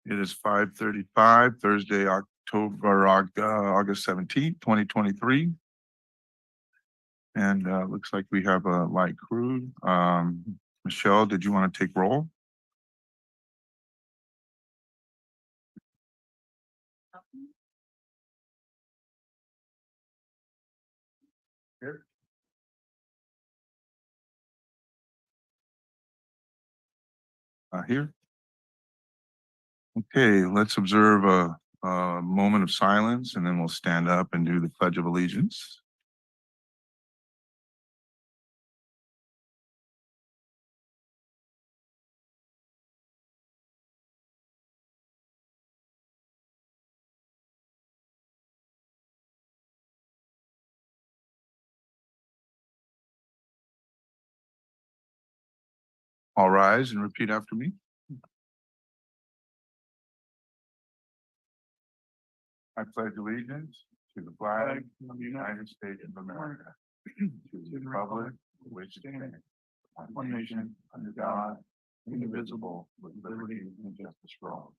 It is 5:35, Thursday, August 17th, 2023. And looks like we have a light crew. Michelle, did you want to take roll? Here. Here. Okay, let's observe a moment of silence and then we'll stand up and do the Pledge of Allegiance. All rise and repeat after me. I pledge allegiance to the flag of the United States of America, to the republic which stands one nation under God, indivisible, with liberty and justice for all.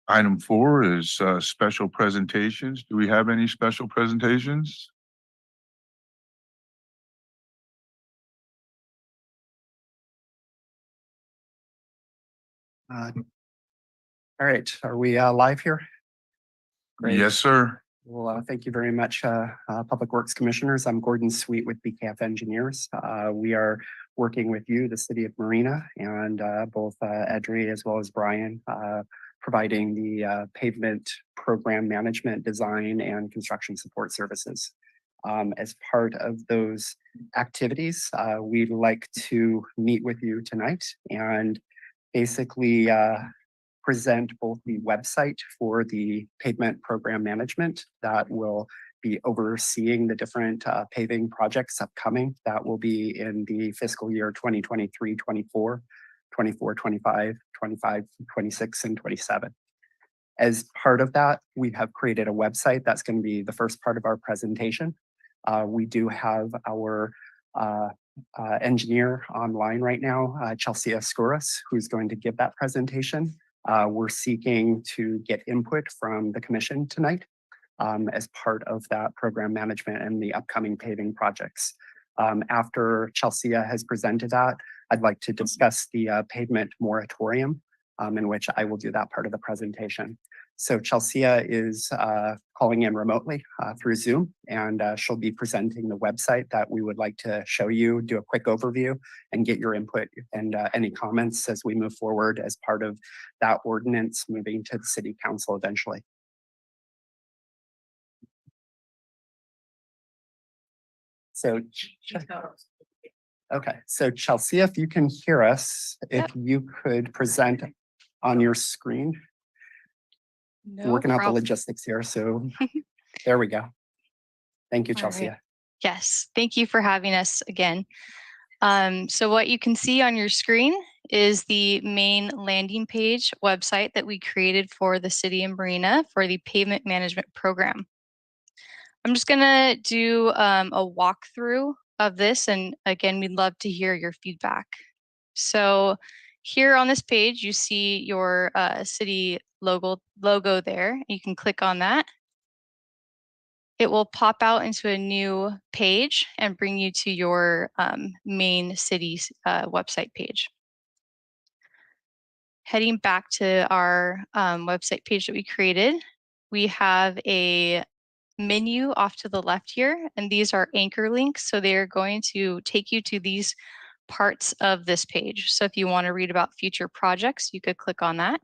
Item 4 is special presentations. Do we have any special presentations? All right, are we live here? Great. Yes, sir. Well, thank you very much, Public Works Commissioners. I'm Gordon Sweet with BKF Engineers. We are working with you, the City of Marina, and both Edrei as well as Brian, providing the pavement program management, design, and construction support services. As part of those activities, we'd like to meet with you tonight and basically present both the website for the pavement program management that will be overseeing the different paving projects upcoming that will be in the fiscal year 2023, 24, 24, 25, 25, 26, and 27. As part of that, we have created a website that's going to be the first part of our presentation. We do have our engineer online right now, Chelsea Escuras, who's going to give that presentation. We're seeking to get input from the commission tonight as part of that program management and the upcoming paving projects. After Chelsea has presented that, I'd like to discuss the pavement moratorium, in which I will do that part of the presentation. So Chelsea is calling in remotely through Zoom, and she'll be presenting the website that we would like to show you, do a quick overview, and get your input and any comments as we move forward as part of that ordinance moving to the City Council eventually. So, okay, so Chelsea, if you can hear us, if you could present on your screen. No Working out the problem. logistics here, so there we go. Thank you, Chelsea. Right. Yes, thank you for having us again. So what you can see on your screen is the main landing page website that we created for the City of Marina for the pavement management program. I'm just gonna do a walkthrough of this, and again, we'd love to hear your feedback. So here on this page, you see your city logo there. You can click on that. It will pop out into a new page and bring you to your main city's website page. Heading back to our website page that we created, we have a menu off to the left here, and these are anchor links. So they're going to take you to these parts of this page. So if you want to read about future projects, you could click on that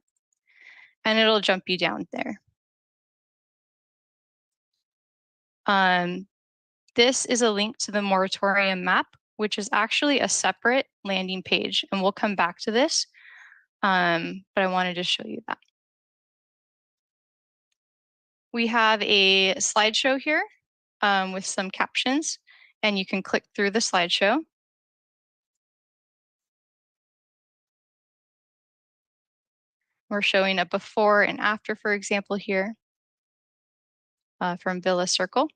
and it'll jump you down there. This is a link to the moratorium map, which is actually a separate landing page, and we'll come back to this, but I wanted to show you that. We have a slideshow here with some captions, and you can click through the slideshow. We're showing a before and after, for example, here from Villa Circle.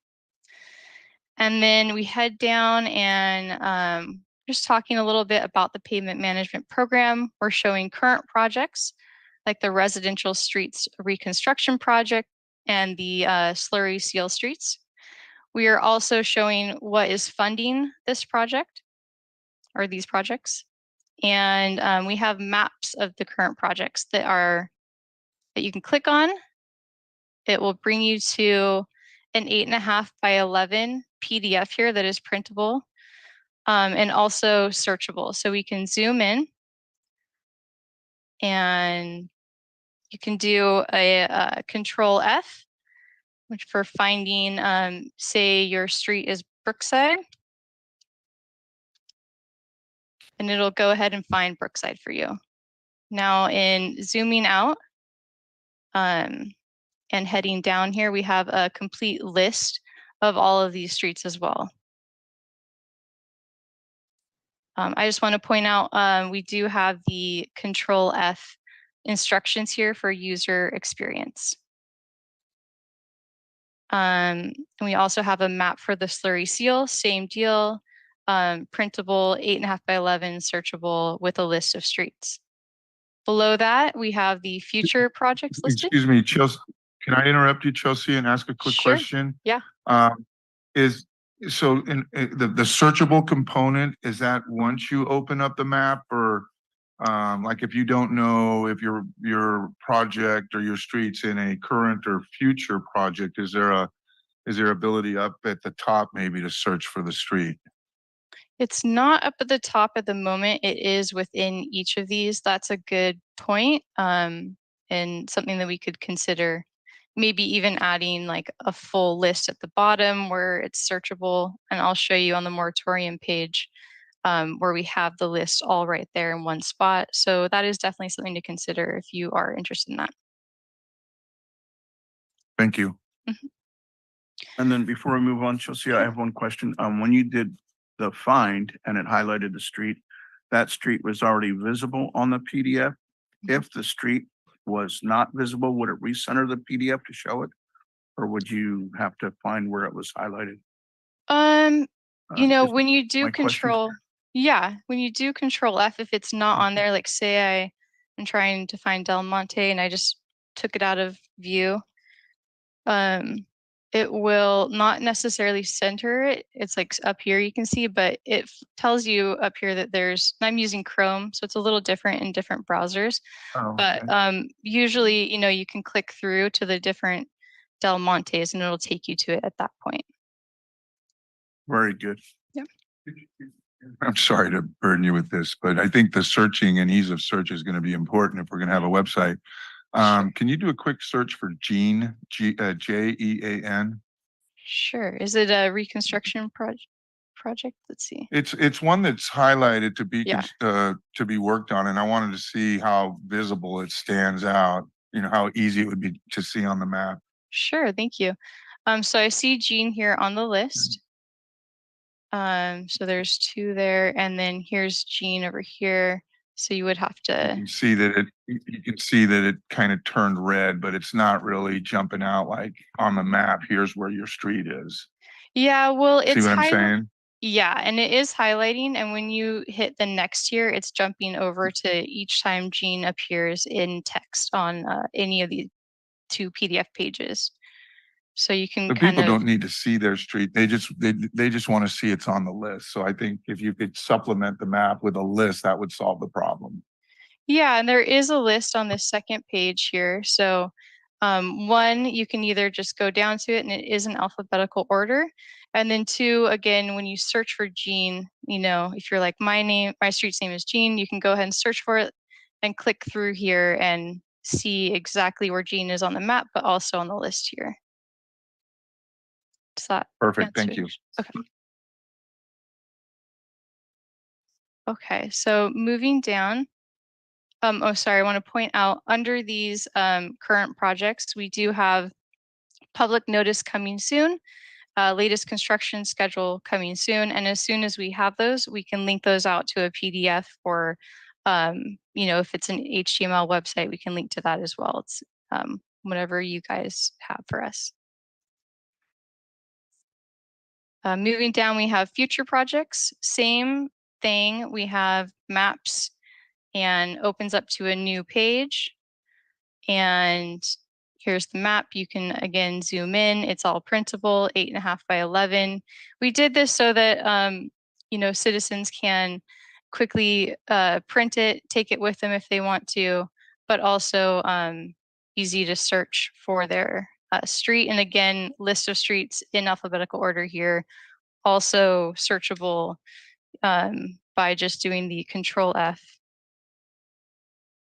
And then we head down and just talking a little bit about the pavement management program. We're showing current projects like the residential streets reconstruction project and the slurry seal streets. We are also showing what is funding this project or these projects. And we have maps of the current projects that you can click on. It will bring you to an 8.5 by 11 PDF here that is printable and also searchable. So we can zoom in and you can do a Control F, which for finding, say your street is Brookside, and it'll go ahead and find Brookside for you. Now in zooming out and heading down here, we have a complete list of all of these streets as well. I just want to point out, we do have the Control F instructions here for user experience. And we also have a map for the slurry seal, same deal, printable, 8.5 by 11, searchable with a list of streets. Below that, we have the future projects listed. Excuse me, Chelsea. Can I interrupt you, Chelsea, and ask a quick question? Yeah. So in the searchable component, is that once you open up the map, or like if you don't know if your project or your street's in a current or future project, is there ability up at the top maybe to search for the street? It's not up at the top at the moment. It is within each of these. That's a good point, and something that we could consider. Maybe even adding like a full list at the bottom where it's searchable. And I'll show you on the moratorium page where we have the list all right there in one spot. So that is definitely something to consider if you are interested in that. Thank you. And then before we move on, Chelsea, I have one question. When you did the find and it highlighted the street, that street was already visible on the PDF. If the street was not visible, would it recenter the PDF to show it? Or would you have to find where it was highlighted? You know, Is when you do my question Control, yeah, when you do Control F, if it's not on there, like say I am trying to find Del Monte and I just took it out of view, it will not necessarily center it. It's like up here you can see, but it tells you up here that I'm using Chrome, so it's a little different in different browsers. Oh, But usually, you know, you can click through to the different Del Montes and it'll take you to it at that point. very good. Yep. I'm sorry to burden you with this, but I think the searching and ease of search is going to be important if we're going to have a website. Can you do a quick search for Jean, Jean? Sure. Is it a reconstruction project? Let's see. It's one that's highlighted to be Yeah. to be worked on, and I wanted to see how visible it stands out. You know, how easy it would be to see on the map. Sure. Thank you. So I see Jean here on the list. So there's 2 there, and then here's Jean over here. So you would have You to. can see that it kind of turned red, but it's not really jumping out like on the map. Here's where your street is. Yeah, well, See it's what I'm saying? Yeah, and it is highlighting, and when you hit the next here, it's jumping over to each time Jean appears in text on any of the 2 PDF pages. So you can The kind people of. don't need to see their street. They just want to see it's on the list. So I think if you could supplement the map with a list, that would solve the problem. Yeah, and there is a list on this second page here. So 1, you can either just go down to it and it is in alphabetical order. And then 2, again, when you search for Jean, you know, if you're like my street's name is Jean, you can go ahead and search for it and click through here and see exactly where Jean is on the map, but also on the list here. Does that Perfect. Thank answer? you. Okay. Okay, so moving down. Oh, sorry, I want to point out under these current projects, we do have public notice coming soon, latest construction schedule coming soon. And as soon as we have those, we can link those out to a PDF or, you know, if it's an HTML website, we can link to that as well. It's whatever you guys have for us. Moving down, we have future projects. Same thing. We have maps and opens up to a new page. And here's the map. You can again zoom in. It's all printable, 8.5 by 11. We did this so that citizens can quickly print it, take it with them if they want to, but also easy to search for their street. And again, list of streets in alphabetical order here, also searchable by just doing the Control F.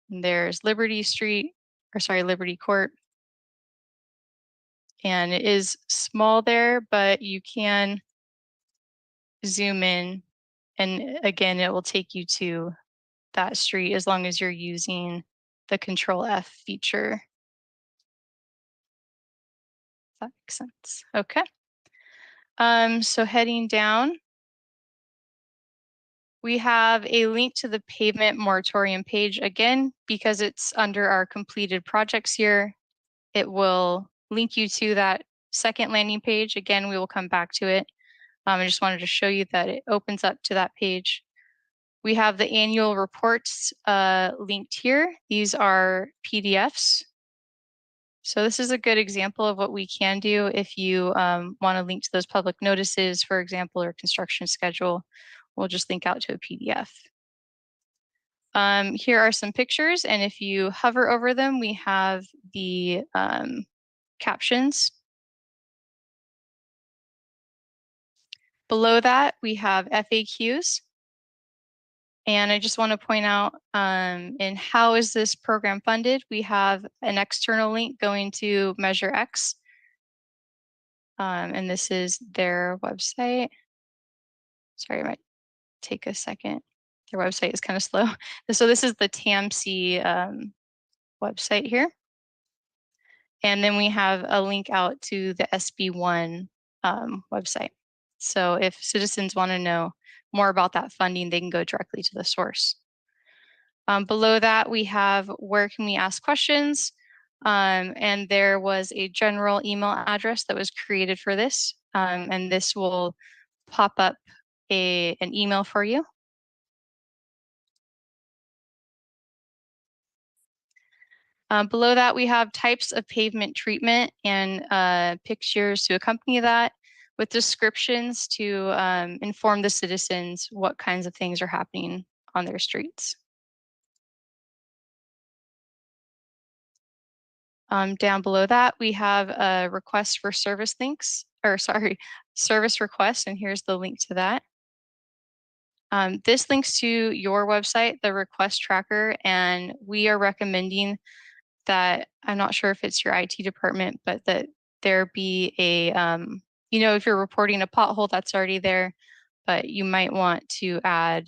And there's Liberty Court. And it is small there, but you can zoom in. And again, it will take you to that street as long as you're using the Control F feature. If that makes sense. Okay. So heading down, we have a link to the pavement moratorium page. Again, because it's under our completed projects here, it will link you to that second landing page. Again, we will come back to it. I just wanted to show you that it opens up to that page. We have the annual reports linked here. These are PDFs. So this is a good example of what we can do if you want to link to those public notices, for example, or construction schedule. We'll just link out to a PDF. Here are some pictures, and if you hover over them, we have the captions. Below that, we have FAQs. And I just want to point out in how is this program funded? We have an external link going to Measure X. And this is their website. Sorry, it might take a second. Their website is kind of slow. So this is the TAMC website here. And then we have a link out to the SB1 website. So if citizens want to know more about that funding, they can go directly to the source. Below that, we have where can we ask questions? And there was a general email address that was created for this. And this will pop up an email for you. Below that, we have types of pavement treatment and pictures to accompany that with descriptions to inform the citizens what kinds of things are happening on their streets. Down below that, we have a request for service links, or sorry, service requests, and here's the link to that. This links to your website, the request tracker, and we are recommending that, I'm not sure if it's your IT department, but that there be a, if you're reporting a pothole, that's already there, but you might want to add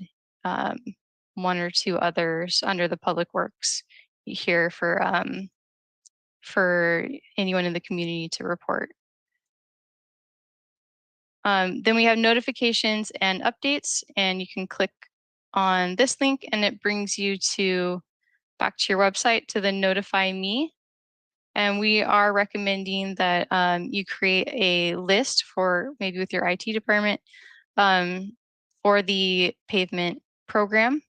one or two others under the public works here for anyone in the community to report. Then we have notifications and updates, and you can click on this link and it brings you back to your website to the Notify Me. And we are recommending that you create a list for maybe with your IT department for the pavement program.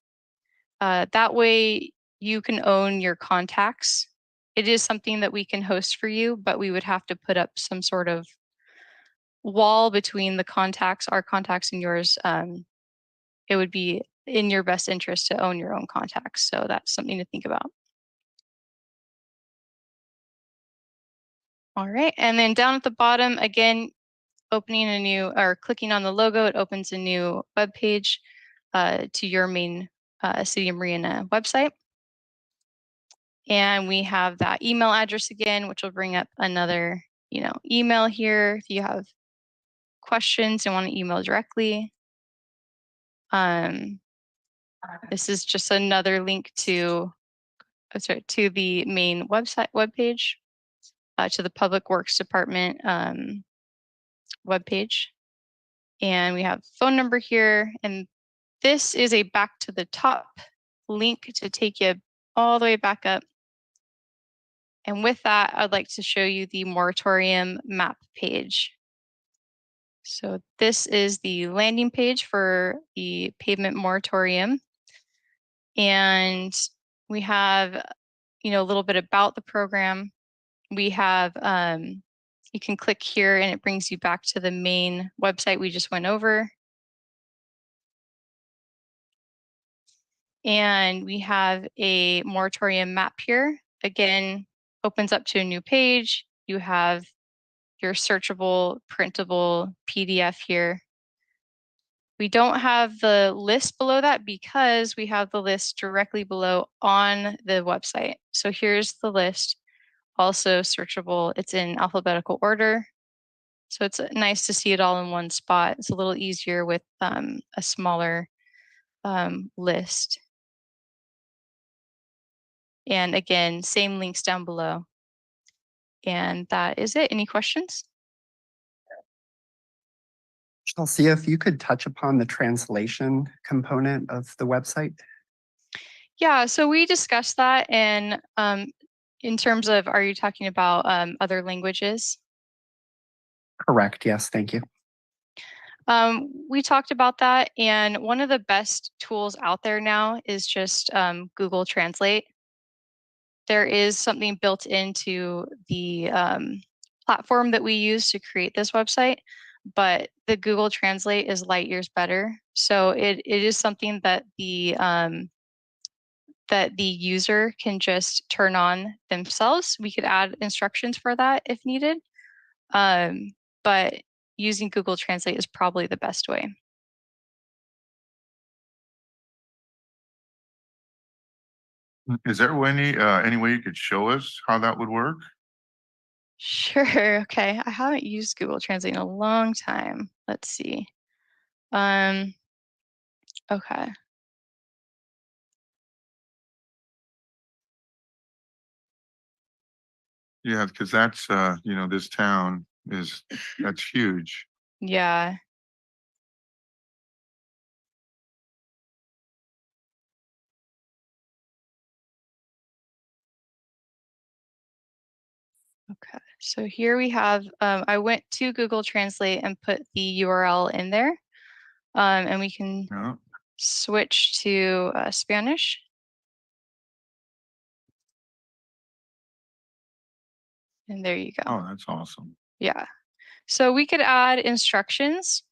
That way you can own your contacts. It is something that we can host for you, but we would have to put up some sort of wall between the contacts, our contacts and yours. It would be in your best interest to own your own contacts. So that's something to think about. All right, and then down at the bottom, again, opening a new or clicking on the logo, it opens a new web page to your main City of Marina website. And we have that email address again, which will bring up another, email here if you have questions and want to email directly. This is just another link to the main webpage, to the Public Works Department webpage. And we have phone number here. And this is a back to the top link to take you all the way back up. And with that, I'd like to show you the moratorium map page. So this is the landing page for the pavement moratorium. And we have, a little bit about the program. We have, you can click here and it brings you back to the main website we just went over. And we have a moratorium map here. Again, opens up to a new page. You have your searchable, printable PDF here. We don't have the list below that because we have the list directly below on the website. So here's the list, also searchable. It's in alphabetical order. So it's nice to see it all in one spot. It's a little easier with a smaller list. And again, same links down below. And that is it. Any questions? Chelsea, if you could touch upon the translation component of the website. Yeah, so we discussed that, and in terms of, are you talking about other languages? Correct. Yes. Thank you. We talked about that, and one of the best tools out there now is just Google Translate. There is something built into the platform that we use to create this website, but the Google Translate is light years better. So it is something that the user can just turn on themselves. We could add instructions for that if needed, but using Google Translate is probably the best way. Is there any way you could show us how that would work? Sure. Okay. I haven't used Google Translate in a long time. Let's see. Okay. Yeah, because that's this town that's huge. Yeah. Okay. So here we have, I went to Google Translate and put the URL in there, and we can Yeah. switch to Spanish. And there you go. Oh, that's awesome. Yeah. So we could add instructions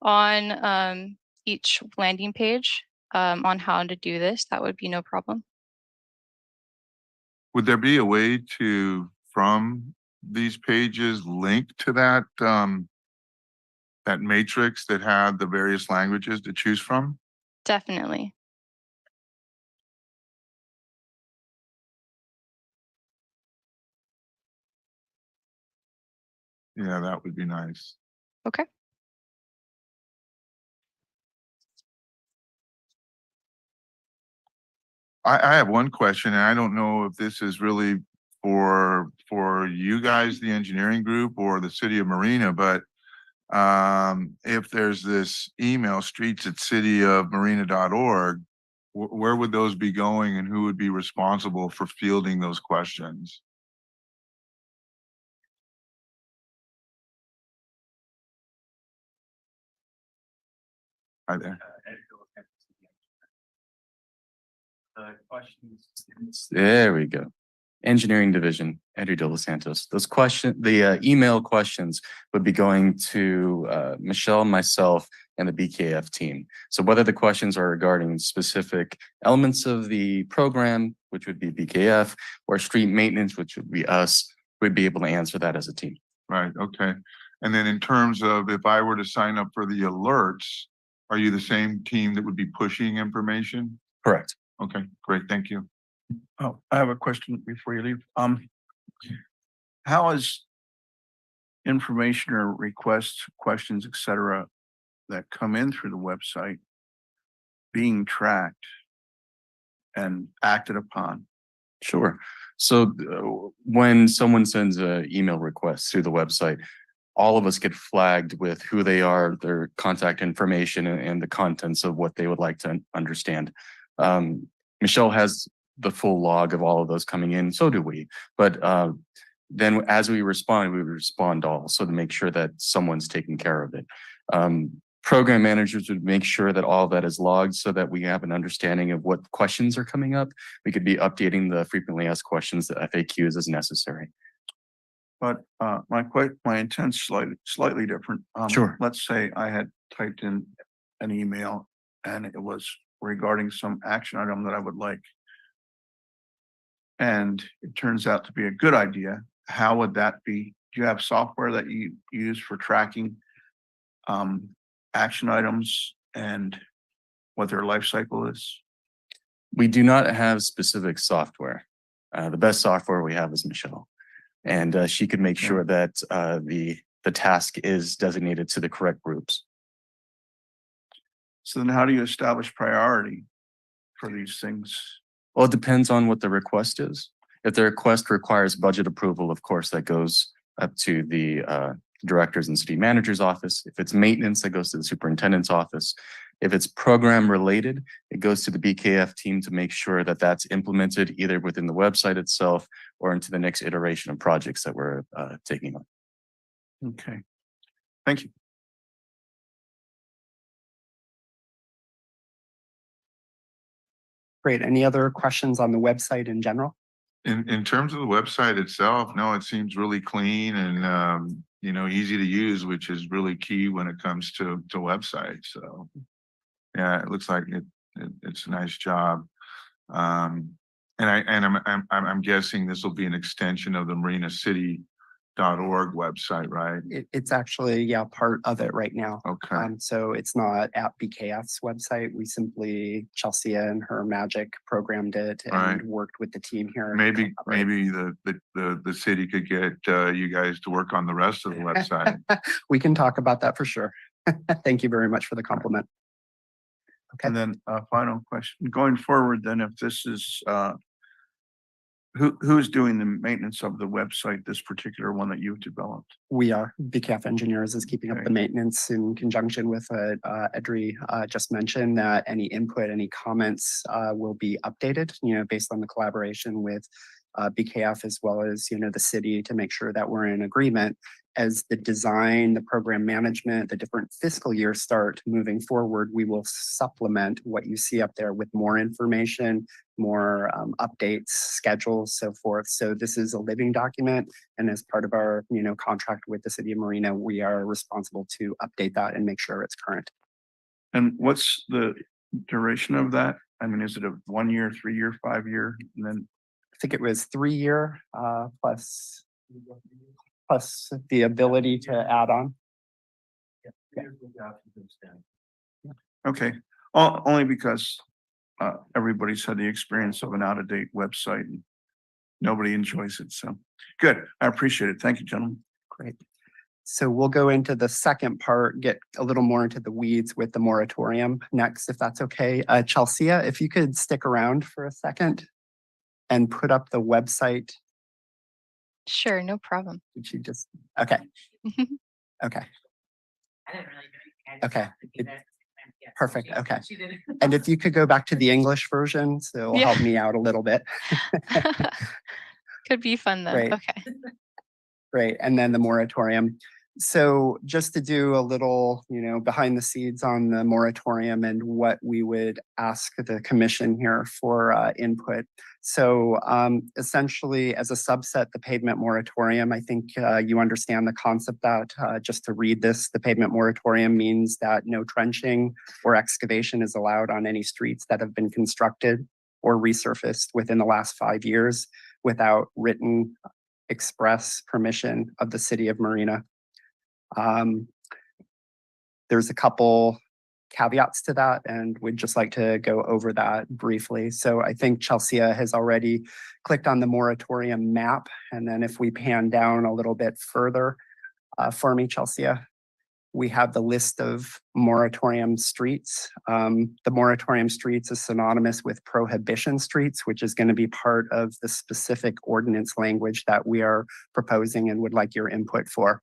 on each landing page on how to do this. That would be no problem. Would there be a way to, from these pages, link to that that matrix that had the various languages to choose from? Definitely. Yeah, that would be nice. Okay. I have one question, and I don't know if this is really for you guys, the engineering group, or the city of Marina, but if there's this email, streets@cityofmarina.org, where would those be going, and who would be responsible for fielding those questions? Hi there. There we go. Engineering Division, Andrew De Los Santos. The email questions would be going to Michelle, myself, and the BKF team. So whether the questions are regarding specific elements of the program, which would be BKF, or street maintenance, which would be us, we'd be able to answer that as a team. Right, okay. And then in terms of if I were to sign up for the alerts, are you the same team that would be pushing information? Correct. Okay, great, thank you. Oh, I have a question before you leave. How is information or requests, questions, et cetera, that come in through the website being tracked and acted upon? Sure. So when someone sends an email request through the website, all of us get flagged with who they are, their contact information, and the contents of what they would like to understand. Michelle has the full log of all of those coming in, so do we. But then as we would respond also to make sure that someone's taking care of it. Program managers would make sure that all of that is logged so that we have an understanding of what questions are coming up. We could be updating the frequently asked questions, the FAQs as necessary. But my intent's slightly different. Sure. Let's say I had typed in an email and it was regarding some action item that I would like. And it turns out to be a good idea. How would that be? Do you have software that you use for tracking action items and what their life cycle is? We do not have specific software. The best software we have is Michelle. And she could make sure that the task is designated to the correct groups. So then how do you establish priority for these things? Well, it depends on what the request is. If the request requires budget approval, of course, that goes up to the directors and city manager's office. If it's maintenance, that goes to the superintendent's office. If it's program related, it goes to the BKF team to make sure that that's implemented either within the website itself or into the next iteration of projects that we're taking on. Okay, thank you. Great. Any other questions on the website in general? In terms of the website itself, no, it seems really clean and easy to use, which is really key when it comes to websites. So yeah, it looks like it's a nice job. And I'm guessing this will be an extension of the marinacity.org website, right? It's actually, yeah, part of it right now. Okay. So it's not at BKF's website. We simply, Chelsea and her magic programmed it and Right. worked with the team here. Maybe the city could get you guys to work on the rest of the website. We can talk about that for sure. Thank you very much for the compliment. Okay. And then final question, going forward, then if this is, who's doing the maintenance of the website, this particular one that you've developed? We are. BKF Engineers is keeping up Okay. the maintenance in conjunction with Edri just mentioned that any input, any comments will be updated, based on the collaboration with BKF as well as, the city to make sure that we're in agreement as the design, the program management, the different fiscal years start moving forward. We will supplement what you see up there with more information, more updates, schedules, so forth. So this is a living document. And as part of our, contract with the city of Marina, we are responsible to update that and make sure it's current. And what's the duration of that? I mean, is it a 1 year, 3 year, 5 year? And then I think it was 3 year plus the ability to add on. okay, only because everybody's had the experience of an out-of-date website and nobody enjoys it. So good. I appreciate it. Thank you, gentlemen. Great. So we'll go into the second part, get a little more into the weeds with the moratorium next, if that's okay. Chelsea, if you could stick around for a second and put up the website. Sure, no problem. Did you just, okay, okay, I didn't really do anything. Okay. Perfect, okay. She did it. and if you could go back to the English version, so it'll Yeah. help me out a little bit. Could be fun then. Great. Okay. Great, and then the moratorium. So just to do a little, behind the scenes on the moratorium and what we would ask the commission here for input. So essentially, as a subset, the pavement moratorium, I think you understand the concept that just to read this, the pavement moratorium means that no trenching or excavation is allowed on any streets that have been constructed or resurfaced within the last 5 years without written express permission of the city of Marina. There's a couple caveats to that, and we'd just like to go over that briefly. So I think Chelsea has already clicked on the moratorium map, and then if we pan down a little bit further for me, Chelsea, we have the list of moratorium streets. The moratorium streets is synonymous with prohibition streets, which is going to be part of the specific ordinance language that we are proposing and would like your input for.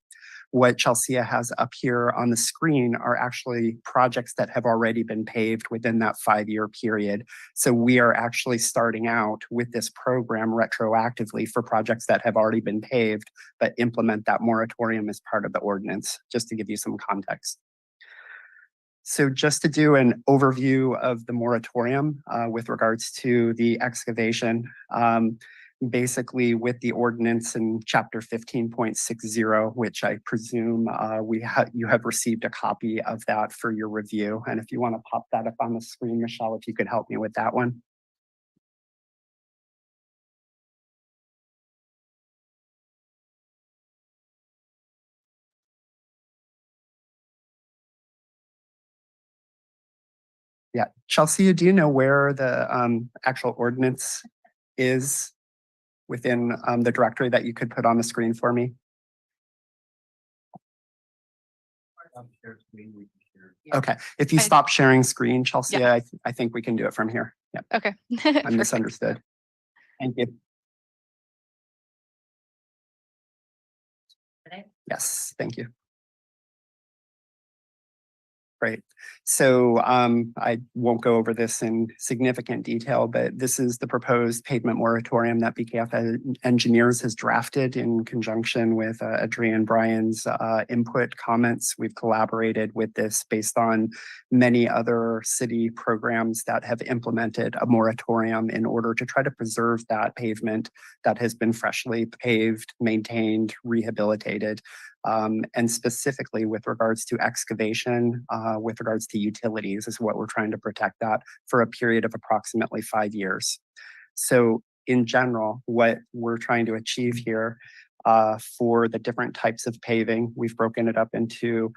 What Chelsea has up here on the screen are actually projects that have already been paved within that 5-year period. So we are actually starting out with this program retroactively for projects that have already been paved, but implement that moratorium as part of the ordinance, just to give you some context. So just to do an overview of the moratorium with regards to the excavation, basically with the ordinance in chapter 15.60, which I presume you have received a copy of that for your review. And if you want to pop that up on the screen, Michelle, if you could help me with that one. Yeah, Chelsea, do you know where the actual ordinance is within the directory that you could put on the screen for me? Okay, if you stop sharing screen, Chelsea, Yeah. I think we can do it from here. Yeah, Okay. I Perfect. misunderstood. Thank you. Yes, thank you. Great. So I won't go over this in significant detail, but this is the proposed pavement moratorium that BKF Engineers has drafted in conjunction with Adri and Brian's input comments. We've collaborated with this based on many other city programs that have implemented a moratorium in order to try to preserve that pavement that has been freshly paved, maintained, rehabilitated. And specifically with regards to excavation, with regards to utilities is what we're trying to protect that for a period of approximately 5 years. So in general, what we're trying to achieve here for the different types of paving, we've broken it up into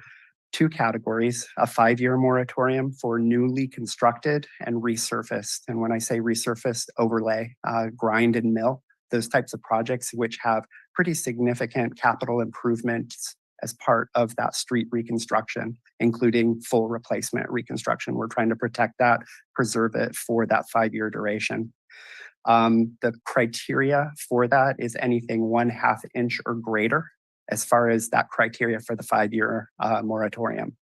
2 categories: a 5-year moratorium for newly constructed and resurfaced. And when I say resurfaced, overlay, grind and mill, those types of projects which have pretty significant capital improvements as part of that street reconstruction, including full replacement reconstruction. We're trying to protect that, preserve it for that 5-year duration. The criteria for that is anything 1/2 inch or greater as far as that criteria for the 5-year moratorium.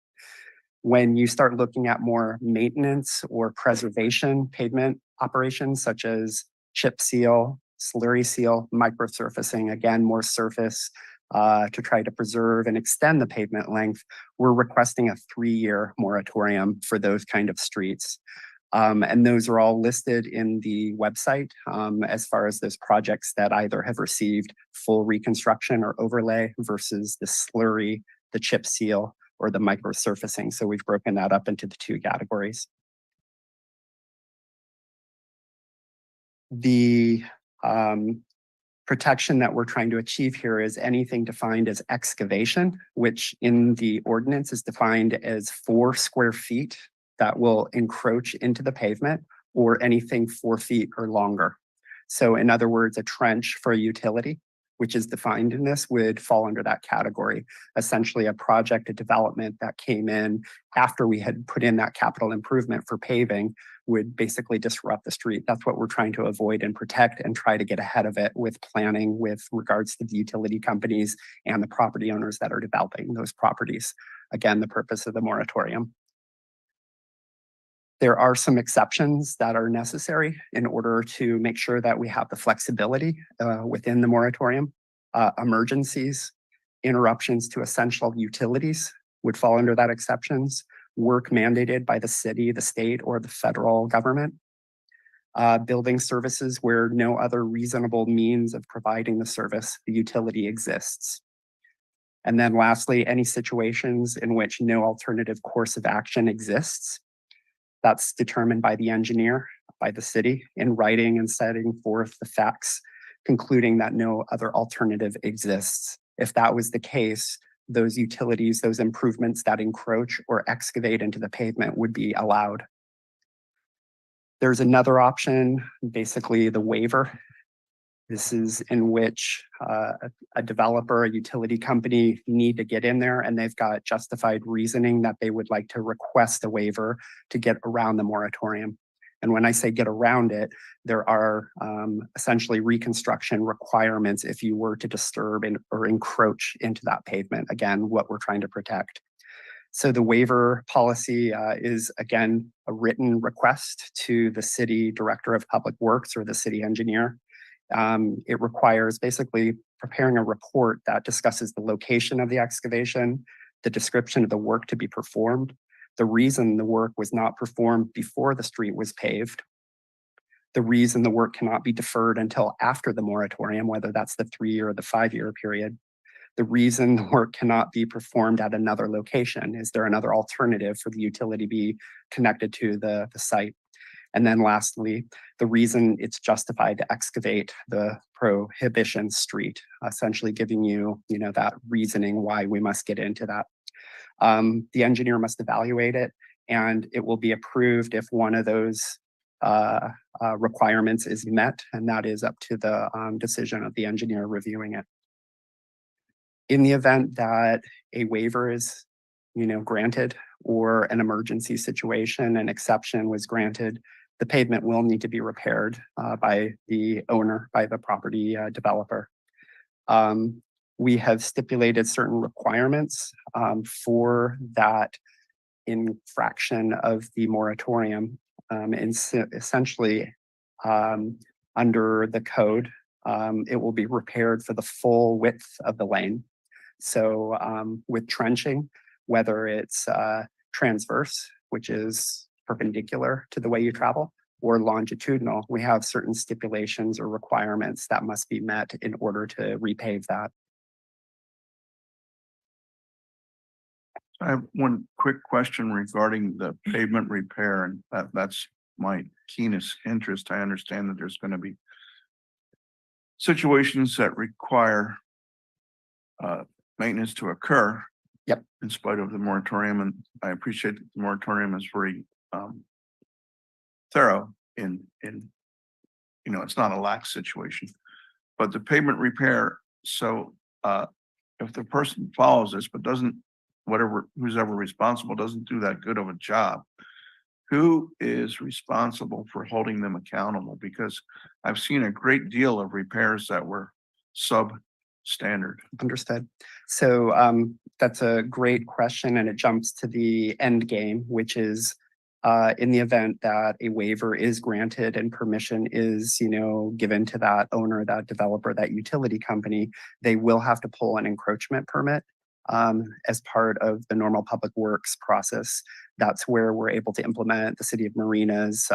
When you start looking at more maintenance or preservation pavement operations, such as chip seal, slurry seal, microsurfacing, again, more surface to try to preserve and extend the pavement length, we're requesting a 3-year moratorium for those kind of streets. And those are all listed in the website as far as those projects that either have received full reconstruction or overlay versus the slurry, the chip seal, or the microsurfacing. So we've broken that up into the 2 categories. The protection that we're trying to achieve here is anything defined as excavation, which in the ordinance is defined as 4 square feet that will encroach into the pavement, or anything 4 feet or longer. So in other words, a trench for a utility, which is defined in this, would fall under that category. Essentially a project, a development that came in after we had put in that capital improvement for paving would basically disrupt the street. That's what we're trying to avoid and protect, and try to get ahead of it with planning with regards to the utility companies and the property owners that are developing those properties. Again, the purpose of the moratorium. There are some exceptions that are necessary in order to make sure that we have the flexibility within the moratorium. Emergencies, interruptions to essential utilities would fall under that exceptions. Work mandated by the city, the state, or the federal government. Building services where no other reasonable means of providing the service, the utility exists. And then lastly, any situations in which no alternative course of action exists. That's determined by the engineer, by the city, in writing and setting forth the facts, concluding that no other alternative exists. If that was the case, those utilities, those improvements that encroach or excavate into the pavement would be allowed. There's another option, basically the waiver. This is in which a developer, a utility company need to get in there, and they've got justified reasoning that they would like to request a waiver to get around the moratorium. And when I say get around it, there are essentially reconstruction requirements if you were to disturb or encroach into that pavement. Again, what we're trying to protect. So the waiver policy is, again, a written request to the city director of public works or the city engineer. It requires basically preparing a report that discusses the location of the excavation, the description of the work to be performed, the reason the work was not performed before the street was paved, the reason the work cannot be deferred until after the moratorium, whether that's the 3-year or the 5-year period, the reason the work cannot be performed at another location. Is there another alternative for the utility to be connected to the site? And then lastly, the reason it's justified to excavate the prohibition street, essentially giving you, that reasoning why we must get into that. The engineer must evaluate it, and it will be approved if one of those requirements is met, and that is up to the decision of the engineer reviewing it. In the event that a waiver is, granted, or an emergency situation, an exception was granted, the pavement will need to be repaired by the owner, by the property developer. We have stipulated certain requirements for that infraction of the moratorium. And essentially, under the code, it will be repaired for the full width of the lane. So with trenching, whether it's transverse, which is perpendicular to the way you travel, or longitudinal, we have certain stipulations or requirements that must be met in order to repave that. I have one quick question regarding the pavement repair, and that's my keenest interest. I understand that there's going to be situations that require maintenance to occur. Yep. In spite of the moratorium, and I appreciate that the moratorium is very thorough in it's not a lax situation, but the pavement repair. So if the person follows this but doesn't, who's ever responsible doesn't do that good of a job, who is responsible for holding them accountable? Because I've seen a great deal of repairs that were substandard. Understood. So that's a great question, and it jumps to the end game, which is in the event that a waiver is granted and permission is, given to that owner, that developer, that utility company, they will have to pull an encroachment permit as part of the normal public works process. That's where we're able to implement the City of Marina's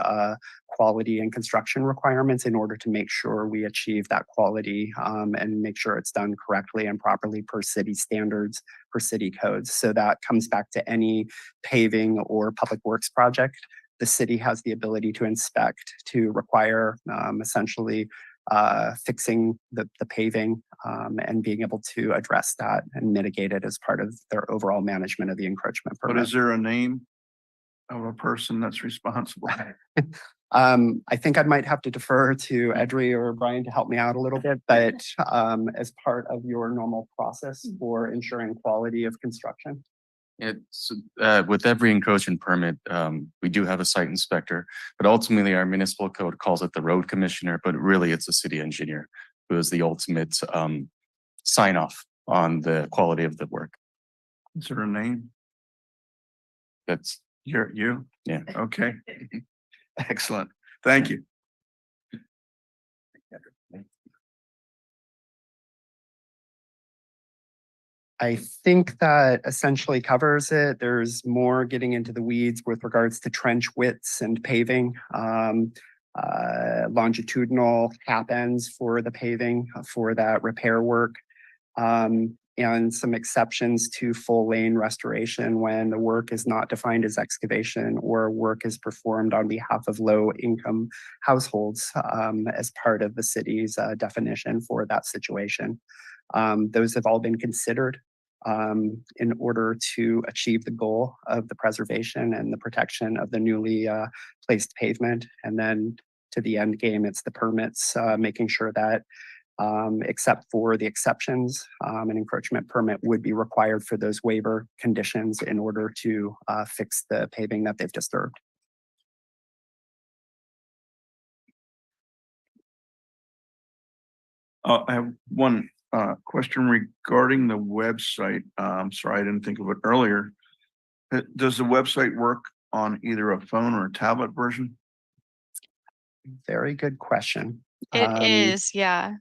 quality and construction requirements in order to make sure we achieve that quality and make sure it's done correctly and properly per city standards, per city codes. So that comes back to any paving or public works project. The city has the ability to inspect, to require essentially fixing the paving and being able to address that and mitigate it as part of their overall management of the encroachment permit. But is there a name of a person that's responsible? I think I might have to defer to Edry or Brian to help me out a little bit, but as part of your normal process for ensuring quality of construction. It's with every encroachment permit, we do have a site inspector, but ultimately our municipal code calls it the road commissioner, but really it's a city engineer who is the ultimate sign off on the quality of the work. Is there a name? That's You? Yeah. Okay. Excellent. Thank you. I think that essentially covers it. There's more getting into the weeds with regards to trench widths and paving, longitudinal cap ends for the paving for that repair work, and some exceptions to full lane restoration when the work is not defined as excavation or work is performed on behalf of low income households as part of the city's definition for that situation. Those have all been considered in order to achieve the goal of the preservation and the protection of the newly placed pavement. And then to the end game, it's the permits, making sure that except for the exceptions, an encroachment permit would be required for those waiver conditions in order to fix the paving that they've disturbed. I have one question regarding the website. Sorry, I didn't think of it earlier. Does the website work on either a phone or a tablet version? Very good question. It is, yeah.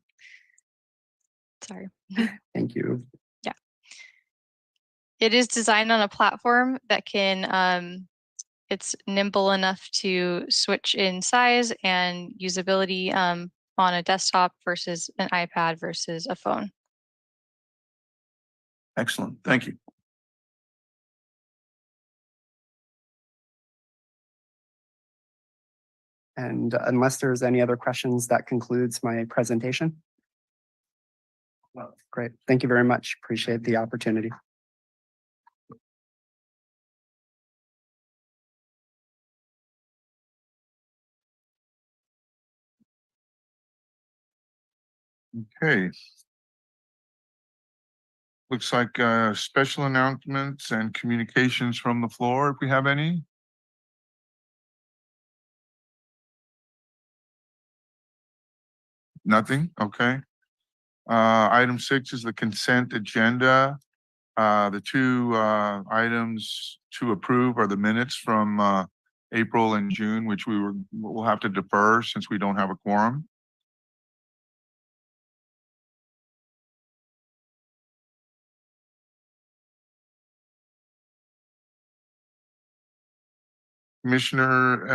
Sorry. Thank you. It is designed on a platform that can, it's nimble enough to switch in size and usability on a desktop versus an iPad versus a phone. Excellent. Thank you. And unless there's any other questions, that concludes my presentation. Great. Thank you very much. Appreciate the opportunity. Okay. Looks like special announcements and communications from the floor, if we have any. Nothing, okay. Item 6 is the consent agenda. The two items to approve are the minutes from April and June, which we'll have to defer since we don't have a quorum. Commissioner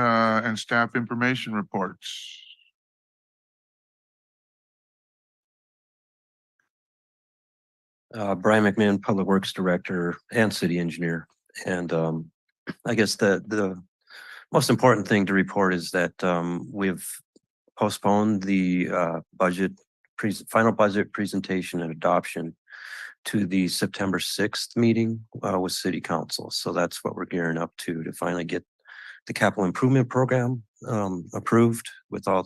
and staff information reports. Brian McMahon, Public Works Director and City Engineer. And I guess the most important thing to report is that we've postponed the final budget presentation and adoption to the September 6th meeting with City Council. So that's what we're gearing up to finally get the capital improvement program approved with all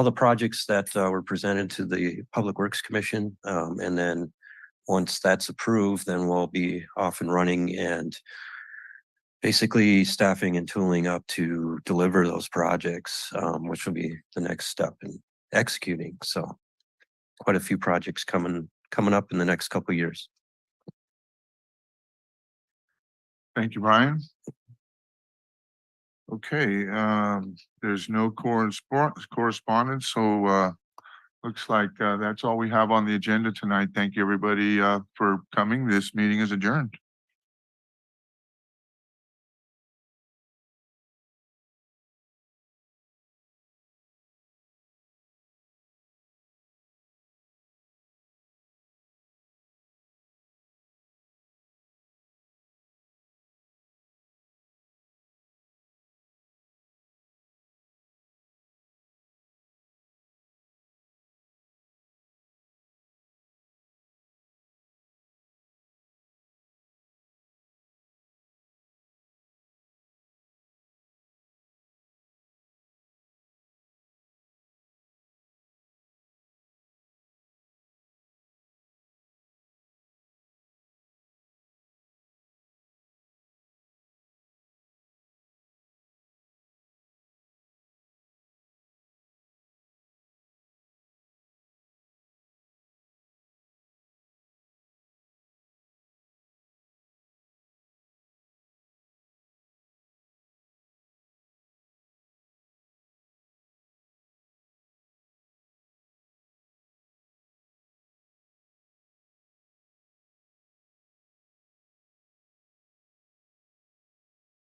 the projects that were presented to the Public Works Commission. And then once that's approved, then we'll be off and running and basically staffing and tooling up to deliver those projects, which will be the next step in executing. So quite a few projects coming up in the next couple of years. Thank you, Brian. Okay, there's no correspondence, so looks like that's all we have on the agenda tonight. Thank you, everybody, for coming. This meeting is adjourned.